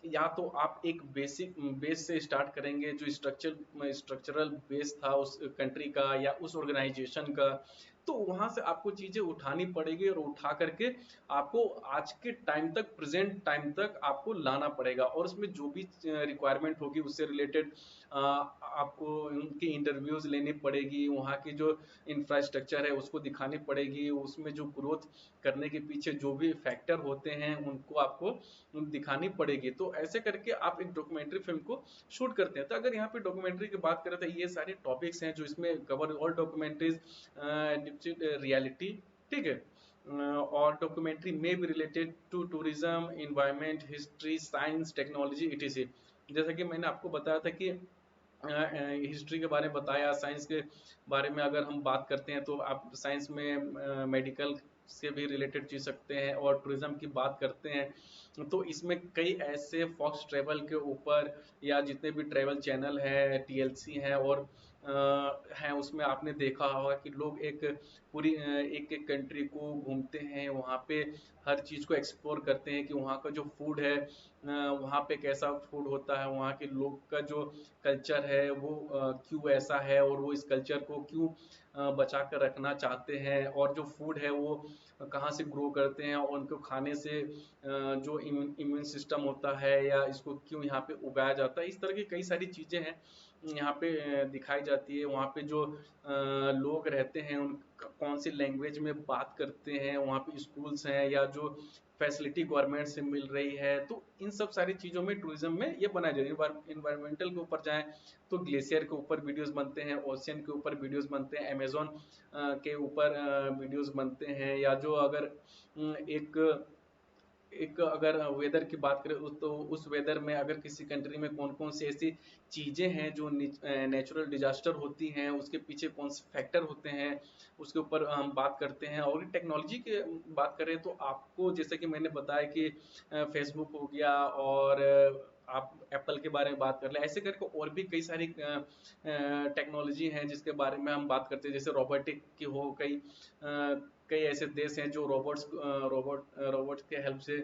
या तो आप एक बेसिक बेस से स्टार्ट करेंगे, जो स्ट्रक्चरल बेस था उस कंट्री का या उस ऑर्गेनाइजेशन का, तो वहां से आपको चीजें उठानी पड़ेगी और उठा करके आपको आज के टाइम तक, प्रेजेंट टाइम तक आपको लाना पड़ेगा, और उसमें जो भी रिक्वायरमेंट होगी उससे रिलेटेड आपको उनकी इंटरव्यूज लेनी पड़ेगी, वहाँ की जो इंफ्रास्ट्रक्चर है उसको दिखानी पड़ेगी, उसमें जो ग्रोथ करने के पीछे जो भी फैक्टर होते हैं उनको आपको दिखानी पड़ेगी। तो ऐसे करके आप एक डॉक्यूमेंट्री फिल्म को शूट करते हैं। तो अगर यहाँ पे डॉक्यूमेंट्री की बात करें तो ये सारे टॉपिक्स हैं जो इसमें कवर, ऑल डॉक्यूमेंट्रीज रियलिटी, ठीक है, और डॉक्यूमेंट्री में भी related to tourism, environment, history, science, technology, etc. जैसा कि मैंने आपको बताया था कि हिस्ट्री के बारे में बताया, साइंस के बारे में अगर हम बात करते हैं तो आप साइंस में मेडिकल से भी रिलेटेड चीज सकते हैं, और टूरिज्म की बात करते हैं तो इसमें कई ऐसे फॉक्स ट्रेवल के ऊपर या जितने भी ट्रेवल चैनल है, टीएलसी हैं और हैं, उसमें आपने देखा होगा कि लोग एक पूरी एक एक कंट्री को घूमते हैं, वहाँ पे हर चीज़ को एक्सप्लोर करते हैं कि वहाँ का जो फूड है, वहाँ पे कैसा फूड होता है, वहाँ के लोग का जो कल्चर है वो क्यों ऐसा है, और वो इस कल्चर को क्यों बचा कर रखना चाहते हैं, और जो फूड है वो कहाँ से ग्रो करते हैं, और उनको खाने से जो इम्यून सिस्टम होता है या इसको क्यों यहाँ पे उगाया जाता है, इस तरह की कई सारी चीज़ें हैं यहाँ पे दिखाई जाती है। वहाँ पे जो लोग रहते हैं उन कौन सी लैंग्वेज में बात करते हैं, वहाँ पे स्कूल्स हैं या जो फैसिलिटी गवर्नमेंट से मिल रही है, तो इन सब सारी चीज़ों में टूरिज्म में ये बनाया जाए। इन्वायरमेंटल के ऊपर जाएं तो ग्लेशियर के ऊपर वीडियोस बनते हैं, ओशियन के ऊपर वीडियोस बनते हैं, अमेजोन के ऊपर वीडियोस बनते हैं, या जो अगर एक एक अगर वेदर की बात करें तो उस वेदर में अगर किसी कंट्री में कौन कौन सी ऐसी चीज़ें हैं जो नेचुरल डिजास्टर होती हैं, उसके पीछे कौन से फैक्टर होते हैं, उसके ऊपर हम बात करते हैं। और टेक्नोलॉजी की बात करें तो आपको जैसे कि मैंने बताया कि फेसबुक हो गया और आप एप्पल के बारे में बात कर लें, ऐसे करके और भी कई सारी टेक्नोलॉजी हैं जिसके बारे में हम बात करते हैं, जैसे रोबोटिक की हो, कई ऐसे देश हैं जो रोबोट के हेल्प से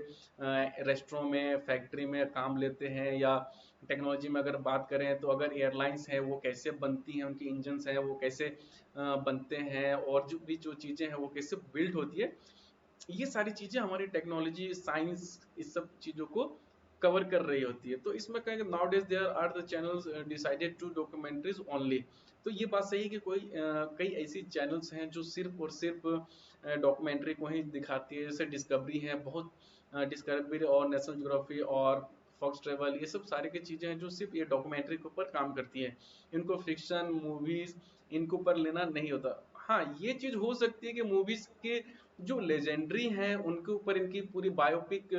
रेस्टोरेंट में, फैक्ट्री में काम लेते हैं। या टेक्नोलॉजी में अगर बात करें तो अगर एयरलाइंस है वो कैसे बनती हैं, उनकी इंजन्स हैं वो कैसे बनते हैं, और जो चीज़ें हैं वो कैसे बिल्ड होती है, ये सारी चीजें हमारी टेक्नोलॉजी, साइंस, इस सब चीजों को कवर कर रही होती है। तो इसमें कहेंगे nowadays there are the channels decided to documentaries only. तो ये बात सही है कि कई ऐसी चैनल्स हैं जो सिर्फ और सिर्फ डॉक्यूमेंट्री को ही दिखाती है, जैसे डिस्कवरी है, बहुत डिस्कवरी और नेशनल ज्योग्राफी और फॉक्स ट्रेवल, ये सब सारी की चीजें हैं जो सिर्फ ये डॉक्यूमेंट्री के ऊपर काम करती है। इनको फिक्शन मूवीज इनके ऊपर लेना नहीं होता। हाँ, ये चीज हो सकती है कि मूवीज के जो लेजेंडरी हैं उनके ऊपर इनकी पूरी बायोपिक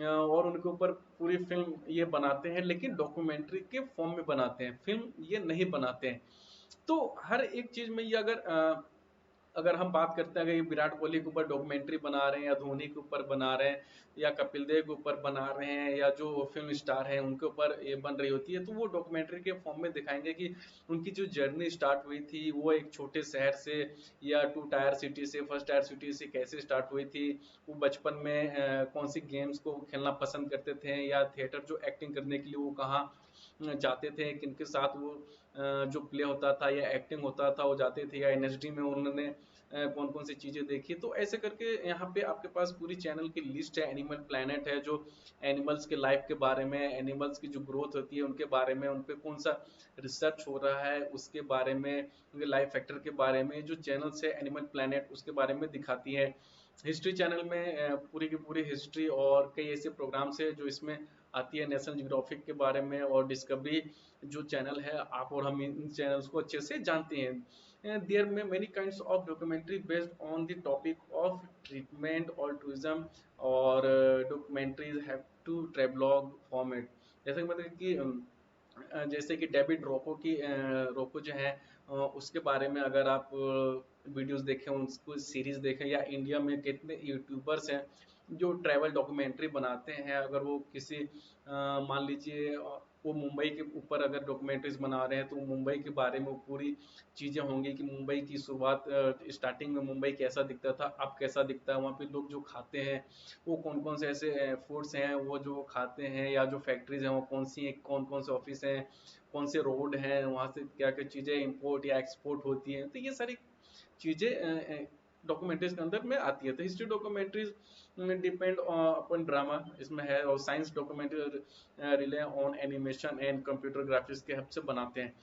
और उनके ऊपर पूरी फिल्म ये बनाते हैं, लेकिन डॉक्यूमेंट्री के फॉर्म में बनाते हैं, फिल्म ये नहीं बनाते हैं। तो हर एक चीज में ये अगर हम बात करते हैं, अगर ये विराट कोहली के ऊपर डॉक्यूमेंट्री बना रहे हैं, या धोनी के ऊपर बना रहे हैं, या कपिल देव के ऊपर बना रहे हैं, या जो फिल्म स्टार हैं उनके ऊपर ये बन रही होती है, तो वो डॉक्यूमेंट्री के फॉर्म में दिखाएंगे कि उनकी जो जर्नी स्टार्ट हुई थी वो एक छोटे शहर से या 2 टायर सिटी से, 1st टायर सिटी से कैसे स्टार्ट हुई थी, वो बचपन में कौन सी गेम्स को खेलना पसंद करते थे, या थिएटर जो एक्टिंग करने के लिए वो कहाँ जाते थे, किनके साथ वो जो प्ले होता था या एक्टिंग होता था वो जाते थे, या एनएसडी में उन्होंने कौन कौन सी चीजें देखी। तो ऐसे करके यहाँ पे आपके पास पूरी चैनल की लिस्ट है। एनिमल प्लेनेट है जो एनिमल्स के लाइफ के बारे में, एनिमल्स की जो ग्रोथ होती है उनके बारे में, उन पे कौन सा रिसर्च हो रहा है उसके बारे में, उनके लाइफ फैक्टर के बारे में, जो चैनल्स है एनिमल प्लेनेट उसके बारे में दिखाती है। हिस्ट्री चैनल में पूरी की पूरी हिस्ट्री और कई ऐसे प्रोग्राम्स है जो इसमें आती है, नेशनल ज्योग्राफिक के बारे में, और डिस्कवरी जो चैनल है, आप और हम इन चैनल्स को अच्छे से जानते हैं। There may many kinds of documentary based on the topic of treatment or tourism, और documentaries have to travelogue format। जैसे कि मतलब कि जैसे कि डेविड रोको जो है उसके बारे में अगर आप वीडियोस देखें, उसको सीरीज देखें, या इंडिया में कितने यूट्यूबर्स हैं जो ट्रैवल डॉक्यूमेंट्री बनाते हैं, अगर वो किसी मान लीजिए वो मुंबई के ऊपर अगर डॉक्यूमेंट्रीज बना रहे हैं तो मुंबई के बारे में वो पूरी चीज़ें होंगी कि मुंबई की शुरुआत, स्टार्टिंग में मुंबई कैसा दिखता था, अब कैसा दिखता है, वहाँ पे लोग जो खाते हैं वो कौन कौन से ऐसे फूड्स हैं वो जो खाते हैं, या जो फैक्ट्रीज हैं वो कौन सी हैं, कौन कौन से ऑफिस हैं, कौन से रोड हैं, वहाँ से क्या क्या चीज़ें इंपोर्ट या एक्सपोर्ट होती हैं। तो ये सारी चीज़ें डॉक्यूमेंट्रीज के अंदर में आती है। तो हिस्ट्री डॉक्यूमेंट्रीज डिपेंड अपन ड्रामा इसमें है, और science documentary relay on animation and computer graphics के हेल्प से बनाते हैं।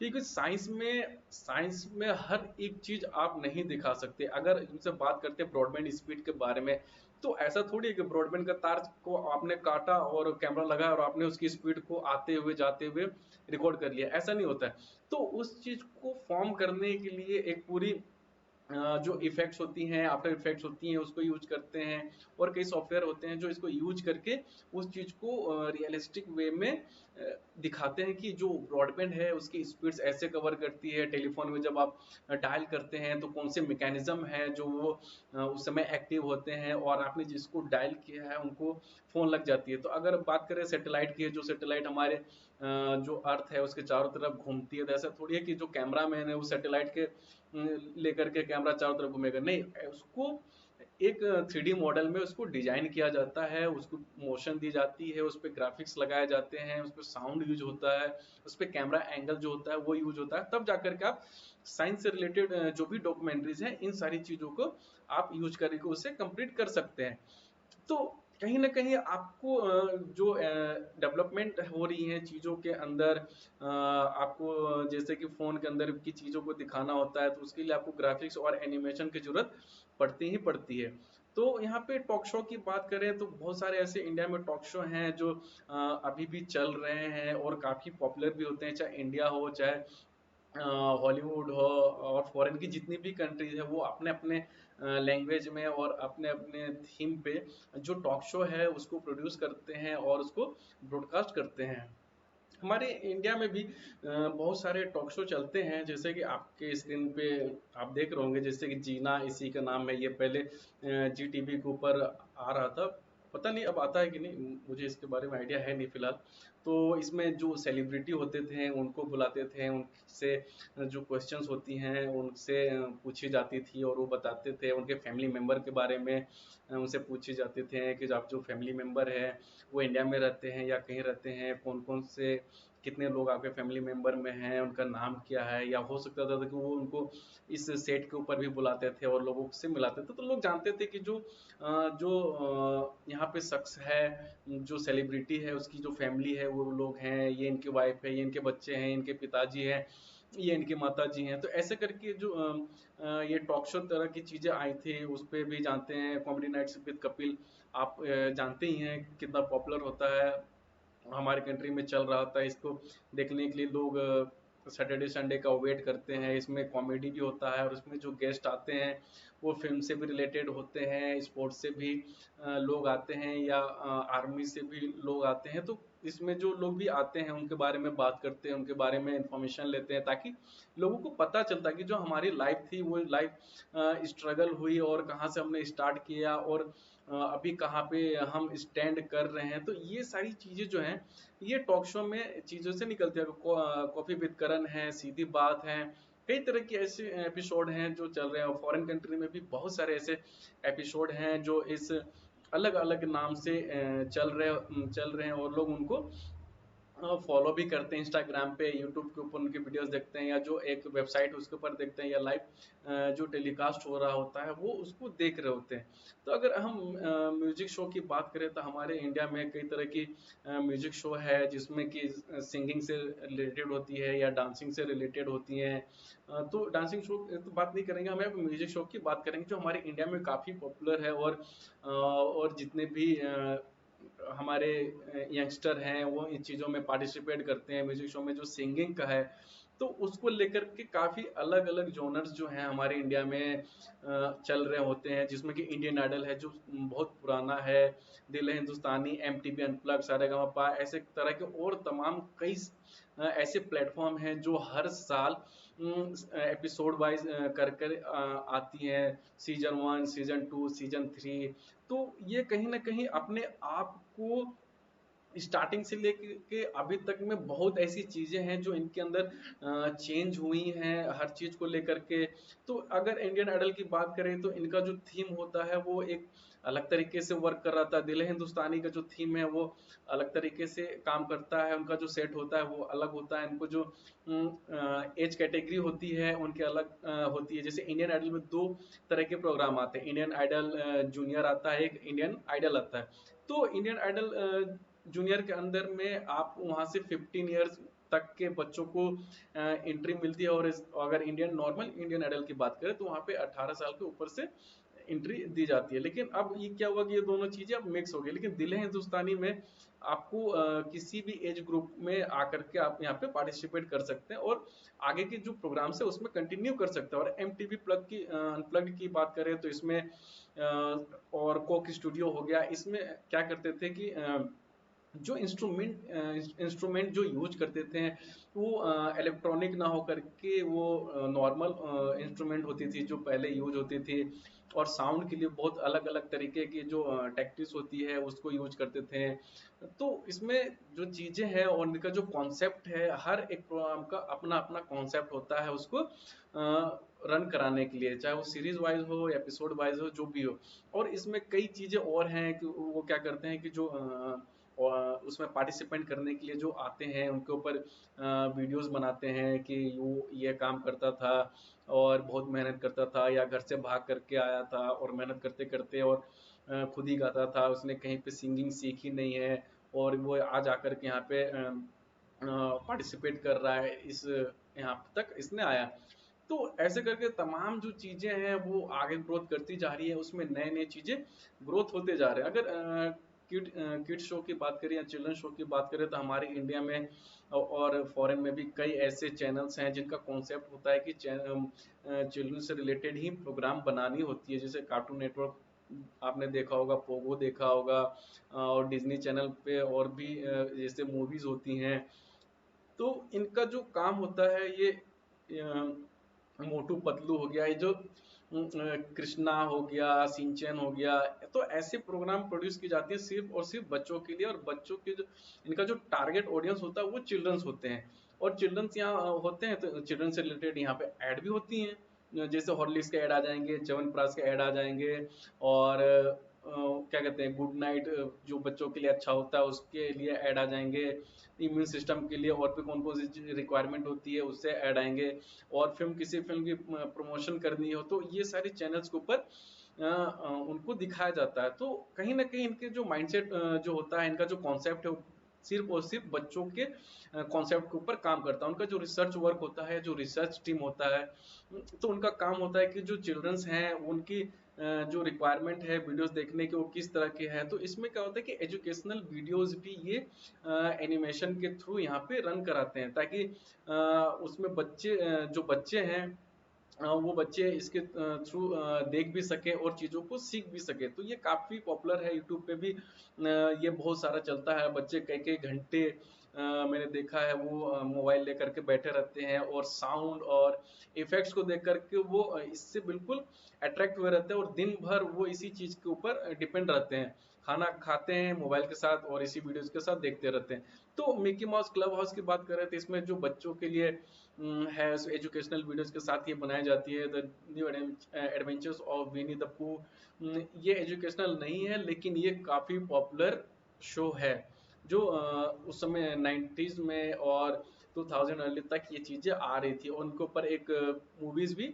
क्योंकि साइंस में हर एक चीज आप नहीं दिखा सकते। अगर इनसे बात करते हैं ब्रॉडबैंड स्पीड के बारे में, तो ऐसा थोड़ी है कि ब्रॉडबैंड का तार को आपने काटा और कैमरा लगाया और आपने उसकी स्पीड को आते हुए जाते हुए रिकॉर्ड कर लिया, ऐसा नहीं होता है। तो उस चीज को फॉर्म करने के लिए एक पूरी जो इफेक्ट्स होती हैं, आफ्टर इफेक्ट्स होती हैं, उसको यूज करते हैं, और कई सॉफ्टवेयर होते हैं जो इसको यूज करके उस चीज को रियलिस्टिक वे में दिखाते हैं कि जो ब्रॉडबैंड है उसकी स्पीड्स ऐसे कवर करती है। टेलीफोन में जब आप डायल करते हैं तो कौन से मैकेनिज्म है जो वो उस समय एक्टिव होते हैं, और आपने जिसको डायल किया है उनको फोन लग जाती है। तो अगर बात करें सैटेलाइट की, जो सैटेलाइट हमारे जो अर्थ है उसके चारों तरफ घूमती है, तो ऐसा थोड़ी है कि जो कैमरा मैन है वो सैटेलाइट के लेकर के कैमरा चारों तरफ घूमेगा, नहीं, उसको एक 3D मॉडल में उसको डिजाइन किया जाता है, उसको मोशन दी जाती है, उस पर ग्राफिक्स लगाए जाते हैं, उस पर साउंड यूज होता है, उस पर कैमरा एंगल जो होता है वो यूज होता है, तब जाकर के आप साइंस से रिलेटेड जो भी डॉक्यूमेंट्रीज हैं इन सारी चीजों को आप यूज करके उसे कंप्लीट कर सकते हैं। तो कहीं ना कहीं आपको जो डेवलपमेंट हो रही है चीज़ों के अंदर, आपको जैसे कि फ़ोन के अंदर की चीज़ों को दिखाना होता है, तो उसके लिए आपको ग्राफिक्स और एनिमेशन की ज़रूरत पड़ती ही पड़ती है। तो यहाँ पे टॉक शो की बात करें तो बहुत सारे ऐसे इंडिया में टॉक शो हैं जो अभी भी चल रहे हैं और काफ़ी पॉपुलर भी होते हैं, चाहे इंडिया हो, चाहे हॉलीवुड हो, और फॉरेन की जितनी भी कंट्रीज है वो अपने अपने लैंग्वेज में और अपने अपने थीम पे जो टॉक शो है उसको प्रोड्यूस करते हैं और उसको ब्रॉडकास्ट करते हैं। हमारे इंडिया में भी बहुत सारे टॉक शो चलते हैं, जैसे कि आपके स्क्रीन पे आप देख रहे होंगे, जैसे कि जीना इसी का नाम है, ये पहले जी टीवी के ऊपर आ रहा था, पता नहीं अब आता है कि नहीं, मुझे इसके बारे में आइडिया है नहीं फिलहाल। तो इसमें जो सेलिब्रिटी होते थे उनको बुलाते थे, उनसे जो क्वेश्चंस होती हैं उनसे पूछी जाती थी और वो बताते थे उनके फैमिली मेम्बर के बारे में। उनसे पूछे जाते थे कि जो आप जो फैमिली मेम्बर है वो इंडिया में रहते हैं या कहीं रहते हैं, कौन कौन से कितने लोग आपके फैमिली मेम्बर में हैं, उनका नाम क्या है, या हो सकता था कि वो उनको इस सेट के ऊपर भी बुलाते थे और लोगों से मिलाते थे। तो लोग जानते थे कि जो यहाँ पे शख्स है, जो सेलिब्रिटी है, उसकी जो फैमिली है वो लोग हैं, ये इनकी वाइफ है, ये इनके बच्चे हैं, इनके पिताजी हैं, ये इनकी माता जी हैं। तो ऐसे करके जो ये टॉक शो तरह की चीजें आई थी उस पे भी जानते हैं। कॉमेडी नाइट्स विद कपिल आप जानते ही हैं कितना पॉपुलर होता है, हमारे कंट्री में चल रहा था। इसको देखने के लिए लोग सैटरडे संडे का वेट करते हैं। इसमें कॉमेडी भी होता है और उसमें जो गेस्ट आते हैं वो फिल्म से भी रिलेटेड होते हैं, स्पोर्ट्स से भी लोग आते हैं, या आर्मी से भी लोग आते हैं। तो इसमें जो लोग भी आते हैं उनके बारे में बात करते हैं, उनके बारे में इंफॉर्मेशन लेते हैं, ताकि लोगों को पता चलता है कि जो हमारी लाइफ थी वो लाइफ स्ट्रगल हुई और कहाँ से हमने स्टार्ट किया और अभी कहाँ पे हम स्टैंड कर रहे हैं। तो ये सारी चीजें जो हैं ये टॉक शो में चीजों से निकलती है। कॉफी विद करण है, सीधी बात है, कई तरह के ऐसे एपिसोड हैं जो चल रहे हैं। और फॉरेन कंट्री में भी बहुत सारे ऐसे एपिसोड हैं जो इस अलग अलग नाम से चल रहे हैं और लोग उनको फॉलो भी करते हैं इंस्टाग्राम पे, यूट्यूब के ऊपर उनकी वीडियोस देखते हैं, या जो एक वेबसाइट उसके ऊपर देखते हैं, या लाइव जो टेलीकास्ट हो रहा होता है वो उसको देख रहे होते हैं। तो अगर हम म्यूजिक शो की बात करें तो हमारे इंडिया में कई तरह की म्यूजिक शो है जिसमें कि सिंगिंग से रिलेटेड होती है या डांसिंग से रिलेटेड होती हैं। तो डांसिंग शो तो बात नहीं करेंगे, हमें म्यूजिक शो की बात करेंगे जो हमारे इंडिया में काफ़ी पॉपुलर है। और जितने भी हमारे यंगस्टर हैं वो इन चीज़ों में पार्टिसिपेट करते हैं। म्यूजिक शो में जो सिंगिंग का है तो उसको लेकर के काफ़ी अलग अलग जॉनर्स जो हैं हमारे इंडिया में चल रहे होते हैं, जिसमें कि इंडियन आइडल है जो बहुत पुराना है, दिल है हिंदुस्तानी, एमटीवी अनप्लग, सारेगामापा, ऐसे तरह के और तमाम कई ऐसे प्लेटफॉर्म हैं जो हर साल एपिसोड वाइज कर कर आती हैं, सीजन 1, सीजन 2, सीजन 3। तो ये कहीं ना कहीं अपने आप को स्टार्टिंग से लेके के अभी तक में बहुत ऐसी चीजें हैं जो इनके अंदर चेंज हुई हैं हर चीज को लेकर के। तो अगर इंडियन आइडल की बात करें तो इनका जो थीम होता है वो एक अलग तरीके से वर्क कर रहा था। दिल है हिंदुस्तानी का जो थीम है वो अलग तरीके से काम करता है, उनका जो सेट होता है वो अलग होता है। इनको जो एज कैटेगरी होती है उनके अलग होती है। जैसे इंडियन आइडल में दो तरह के प्रोग्राम आते हैं, इंडियन आइडल जूनियर आता है, एक इंडियन आइडल आता है। तो इंडियन आइडल जूनियर के अंदर में आप वहाँ से 15 ईयर्स तक के बच्चों को एंट्री मिलती है। और अगर नॉर्मल इंडियन आइडल की बात करें तो वहाँ पे 18 साल के ऊपर से एंट्री दी जाती है। लेकिन अब ये क्या हुआ कि ये दोनों चीजें अब मिक्स हो गई। लेकिन दिल है हिंदुस्तानी में आपको किसी भी एज ग्रुप में आकर के आप यहाँ पे पार्टिसिपेट कर सकते हैं और आगे के जो प्रोग्राम्स है उसमें कंटिन्यू कर सकते हैं। और एमटीवी प्लग की अनप्लग्ड की बात करें तो इसमें और कोक स्टूडियो हो गया, इसमें क्या करते थे कि जो इंस्ट्रूमेंट जो यूज करते थे वो इलेक्ट्रॉनिक ना हो करके वो नॉर्मल इंस्ट्रूमेंट होती थी जो पहले यूज होती थी। और साउंड के लिए बहुत अलग अलग तरीके की जो टैक्टिक्स होती है उसको यूज करते थे। तो इसमें जो चीजें हैं और इनका जो कॉन्सेप्ट है, हर एक प्रोग्राम का अपना अपना कॉन्सेप्ट होता है उसको रन कराने के लिए, चाहे वो सीरीज वाइज हो एपिसोड वाइज हो जो भी हो। और इसमें कई चीजें और हैं कि वो क्या करते हैं कि जो और उसमें पार्टिसिपेंट करने के लिए जो आते हैं उनके ऊपर वीडियोस बनाते हैं कि वो ये काम करता था और बहुत मेहनत करता था, या घर से भाग करके आया था और मेहनत करते करते और खुद ही गाता था, उसने कहीं पे सिंगिंग सीखी नहीं है और वो आज आकर के यहाँ पे पार्टिसिपेट कर रहा है, इस यहाँ तक इसने आया। तो ऐसे करके तमाम जो चीजें हैं वो आगे ग्रोथ करती जा रही है, उसमें नए नए चीजें ग्रोथ होते जा रहे हैं। अगर किड शो की बात करें या चिल्ड्रन शो की बात करें तो हमारे इंडिया में और फॉरेन में भी कई ऐसे चैनल्स हैं जिनका कॉन्सेप्ट होता है कि चिल्ड्रन से रिलेटेड ही प्रोग्राम बनानी होती है। जैसे कार्टून नेटवर्क आपने देखा होगा, पोगो देखा होगा, और डिज्नी चैनल पे और भी जैसे मूवीज होती हैं। तो इनका जो काम होता है ये मोटू पतलू हो गया, ये जो कृष्णा हो गया, सिंचैन हो गया, तो ऐसे प्रोग्राम प्रोड्यूस की जाती है सिर्फ और सिर्फ बच्चों के लिए। और बच्चों के जो इनका जो टारगेट ऑडियंस होता है वो चिल्ड्रंस होते हैं। और चिल्ड्रंस यहाँ होते हैं तो चिल्ड्रन से रिलेटेड यहाँ पे ऐड भी होती हैं, जैसे हॉर्लिक्स के ऐड आ जाएंगे, च्यवनप्राश के ऐड आ जाएंगे, और क्या कहते हैं, गुड नाइट जो बच्चों के लिए अच्छा होता है उसके लिए ऐड आ जाएंगे, इम्यून सिस्टम के लिए और भी कौन कौन सी रिक्वायरमेंट होती है उससे ऐड आएंगे, और किसी फिल्म की प्रमोशन करनी हो तो ये सारे चैनल्स के ऊपर उनको दिखाया जाता है। तो कहीं ना कहीं इनके जो माइंडसेट जो होता है, इनका जो कॉन्सेप्ट है, सिर्फ और सिर्फ बच्चों के कॉन्सेप्ट के ऊपर काम करता है। उनका जो रिसर्च वर्क होता है, जो रिसर्च टीम होता है, तो उनका काम होता है कि जो चिल्ड्रंस हैं उनकी जो रिक्वायरमेंट है वीडियोस देखने के वो किस तरह के हैं। तो इसमें क्या होता है कि एजुकेशनल वीडियोस भी ये एनिमेशन के थ्रू यहाँ पे रन कराते हैं, ताकि उसमें जो बच्चे हैं वो बच्चे इसके थ्रू देख भी सके और चीज़ों को सीख भी सके। तो ये काफ़ी पॉपुलर है, यूट्यूब पे भी ये बहुत सारा चलता है। बच्चे कई कई घंटे मैंने देखा है वो मोबाइल लेकर के बैठे रहते हैं, और साउंड और इफेक्ट्स को देख करके वो इससे बिल्कुल अट्रैक्ट हुए रहते हैं, और दिन भर वो इसी चीज़ के ऊपर डिपेंड रहते हैं। खाना खाते हैं मोबाइल के साथ और इसी वीडियोस के साथ देखते रहते हैं। तो मिकी माउस क्लब हाउस की बात कर रहे थे, इसमें जो बच्चों के लिए है एजुकेशनल वीडियोस के साथ ये बनाई जाती है, the new adventures of Winnie the Pooh. ये एजुकेशनल नहीं है, लेकिन ये काफ़ी पॉपुलर शो है, जो उस समय 90s में और 2000 अर्ली तक ये चीज़ें आ रही थी, और उनके ऊपर एक मूवीज़ भी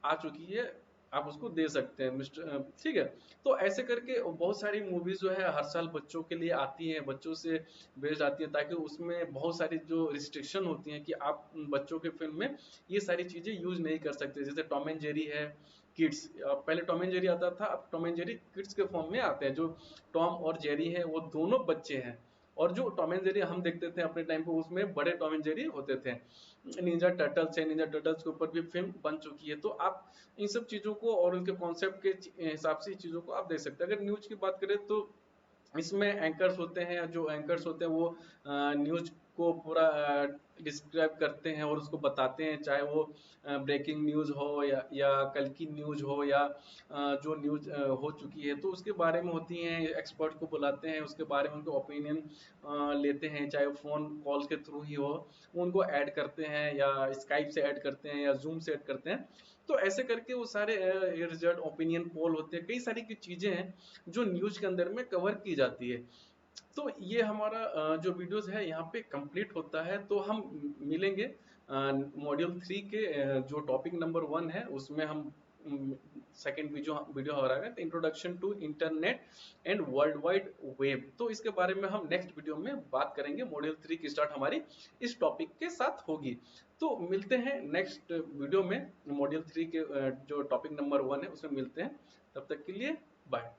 आ चुकी है, आप उसको दे सकते हैं मिस्टर, ठीक है। तो ऐसे करके बहुत सारी मूवीज जो है हर साल बच्चों के लिए आती हैं, बच्चों से बेस्ड आती है, ताकि उसमें बहुत सारी जो रिस्ट्रिक्शन होती हैं कि आप बच्चों के फिल्म में ये सारी चीजें यूज नहीं कर सकते। जैसे टॉम एंड जेरी है किड्स, पहले टॉम एंड जेरी आता था, अब टॉम एंड जेरी किड्स के फॉर्म में आते हैं। जो टॉम और जेरी है वो दोनों बच्चे हैं, और जो टॉम एंड जेरी हम देखते थे अपने टाइम पे उसमें बड़े टॉम एंड जेरी होते थे। निंजा टर्टल्स है, निंजा टर्टल्स के ऊपर भी फिल्म बन चुकी है। तो आप इन सब चीज़ों को और उनके कॉन्सेप्ट के हिसाब से चीज़ों को आप देख सकते हैं। अगर न्यूज की बात करें तो इसमें एंकर्स होते हैं, जो एंकर्स होते हैं वो न्यूज को पूरा डिस्क्राइब करते हैं और उसको बताते हैं, चाहे वो ब्रेकिंग न्यूज हो या कल की न्यूज हो, या जो न्यूज हो चुकी है तो उसके बारे में होती हैं। एक्सपर्ट को बुलाते हैं, उसके बारे में उनके ओपिनियन लेते हैं, चाहे वो फ़ोन कॉल के थ्रू ही हो, उनको ऐड करते हैं या स्काइप से ऐड करते हैं या जूम से ऐड करते हैं। तो ऐसे करके वो सारे रिजल्ट, ओपिनियन पोल होते हैं, कई सारी की चीज़ें हैं जो न्यूज के अंदर में कवर की जाती है। तो ये हमारा जो वीडियोस है यहाँ पे कंप्लीट होता है। तो हम मिलेंगे मॉड्यूल 3 के जो टॉपिक नंबर 1 है उसमें हम सेकेंड वीडियो वीडियो हो रहा है, introduction to internet and world wide web. तो इसके बारे में हम नेक्स्ट वीडियो में बात करेंगे। मॉड्यूल 3 की स्टार्ट हमारी इस टॉपिक के साथ होगी। तो मिलते हैं नेक्स्ट वीडियो में, मॉड्यूल 3 के जो टॉपिक नंबर 1 है उसमें मिलते हैं। तब तक के लिए बाय।